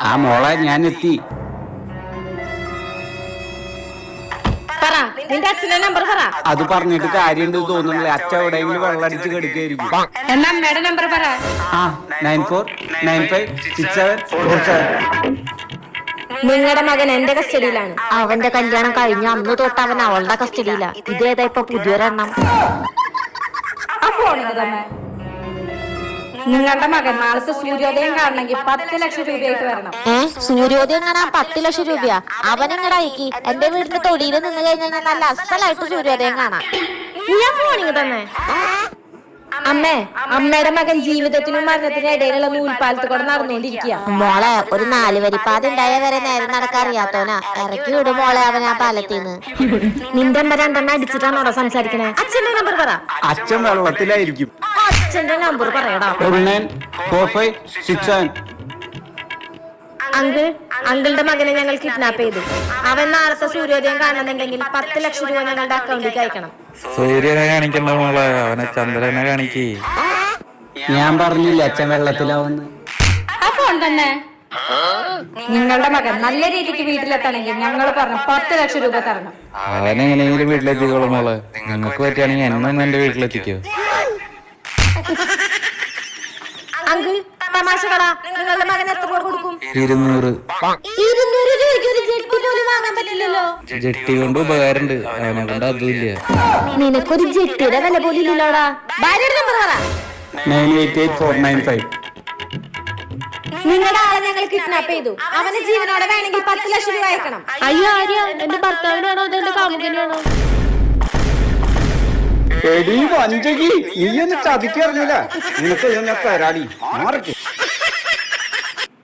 ആ മോളെ ഞാൻ എത്തി. അത് പറഞ്ഞിട്ട് കാര്യമുണ്ട് തോന്നുന്നില്ല. അച്ഛൻ എവിടെയെങ്കിലും വെള്ളടിച്ച് കെടുക്കായിരിക്കും. എന്നാ അമ്മയുടെ നമ്പർ പറ. 94956747. നിങ്ങളുടെ മകൻ എന്റെ കസ്റ്റഡിയിലാണ്. അവന്റെ കല്യാണം കഴിഞ്ഞ അന്ന് തൊട്ട് അവൻ അവളുടെ കസ്റ്റഡിയിലാ. ഇതേതാ ഇപ്പൊ പുതിയൊരെണ്ണം? ആ ഫോണിന് തന്നെ. നിങ്ങളുടെ മകൻ നാളത്തെ സൂര്യോദയം കാണണമെങ്കിൽ 10 ലക്ഷം രൂപയായിട്ട് വരണം. സൂര്യോദയം കാണാൻ 10 ലക്ഷം രൂപയാ? അവനെങ്ങടാ അയക്കി? എന്റെ വീടിന്റെ തൊടിയിൽ നിന്ന് കഴിഞ്ഞാൽ നല്ല അസലായിട്ട് സൂര്യോദയം കാണാം. ഞാൻ ഫോണിങ് തന്നെ. അമ്മേ, അമ്മയുടെ മകൻ ജീവിതത്തിനും മരണത്തിനും ഇടയിലുള്ള നൂൽപ്പാലത്ത് കൂടെ നടന്നുകൊണ്ടിരിക്കുക. മോളെ, ഒരു 4 വരിപ്പാത ഉണ്ടായ വരെ നേരെ നടക്കാറിയാത്തോനാ. ഇറക്കി വിടും മോളെ അവൻ ആ പാലത്തിന്ന്. നിന്റെ അമ്മ 2 അടിച്ചിട്ടാണ് അവിടെ സംസാരിക്കണേ. അച്ഛന്റെ നമ്പർ പറ. അച്ഛൻ വെള്ളത്തിലായിരിക്കും. അച്ഛന്റെ നമ്പർ പറയടാ. 194567. അങ്കിളുടെ മകനെ ഞങ്ങൾ കിഡ്നാപ്പ് ചെയ്തു. അവൻ നാളത്തെ സൂര്യോദയം കാണുന്നുണ്ടെങ്കിൽ 10 ലക്ഷം രൂപ ഞങ്ങളുടെ അക്കൗണ്ടിലേക്ക് അയക്കണം. സൂര്യനെ കാണിക്കണ്ട മോളെ, അവനെ ചന്ദ്രനെ കാണിക്കേ. ഞാൻ പറഞ്ഞില്ല അച്ഛൻ വെള്ളത്തിലാവുന്ന്. ആ ഫോൺ തന്നെ. നിങ്ങളുടെ മകൻ നല്ല രീതിക്ക് വീട്ടിലെത്തണമെങ്കിൽ ഞങ്ങൾ പറഞ്ഞ 10 ലക്ഷം രൂപ തരണം. അവനെങ്ങനെയെങ്കിലും വീട്ടിലെത്തിക്കോളും മോളെ. നിങ്ങൾക്ക് പറ്റുകയാണെങ്കിൽ എന്നൊന്നും എന്റെ വീട്ടിലെത്തിക്കോ. അങ്കിൾ, തമാശകളാ. നിങ്ങളുടെ മകൻ എത്ര രൂപ കൊടുക്കും? 200. 200 രൂപയ്ക്ക് ഒരു ജെട്ടി പോലും വാങ്ങാൻ പറ്റില്ലല്ലോ. ജെട്ടി കൊണ്ട് ഉപകാരമുണ്ട്, അവനെ കൊണ്ട് അതുമില്ല. നിനക്കൊരു ജെട്ടിയുടെ വില പോലും ഇല്ലല്ലോടാ. ഭാര്യയുടെ നമ്പർ പറ. 988495. നിങ്ങളുടെ ആളെ ഞങ്ങൾ കിഡ്നാപ്പ് ചെയ്തു. അവന് ജീവനോടെ വേണമെങ്കിൽ 10 ലക്ഷം രൂപ അയക്കണം. അയ്യോ ആര്യ, എന്റെ ഭർത്താവിനാണോ അതെന്റെ കാമുകനാണോ? എടീ വഞ്ചകി, നീ ഒന്ന് ചതിക്കറിഞ്ഞില്ല. നിനക്ക് ഞാൻ തരാടി മാറിക്ക്.